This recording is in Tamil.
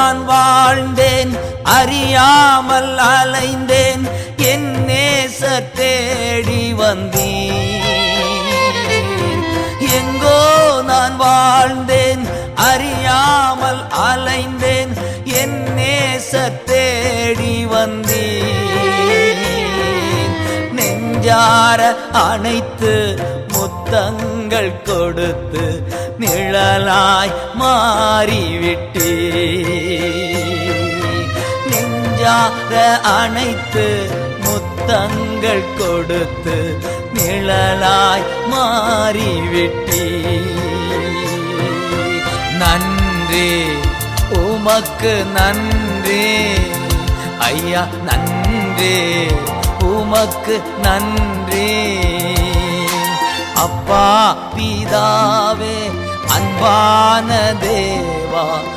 நான் வாழ்ந்தேன், அறியாமல் அலைந்தேன், என் நேசர் தேடி வந்தீர். எங்கோ நான் வாழ்ந்தேன், அறியாமல் அலைந்தேன், என் நேசர் தேடி வந்தீர். நெஞ்சார அணைத்து முத்தங்கள் கொடுத்து நிழலாய் மாறிவிட்டீர். நெஞ்சார அணைத்து முத்தங்கள் கொடுத்து நிழலாய் மாறிவிட்டீர். நன்றி உமக்கு நன்றி ஐயா, நன்றி உமக்கு நன்றி. அப்பா பிதாவே, அன்பான தேவா,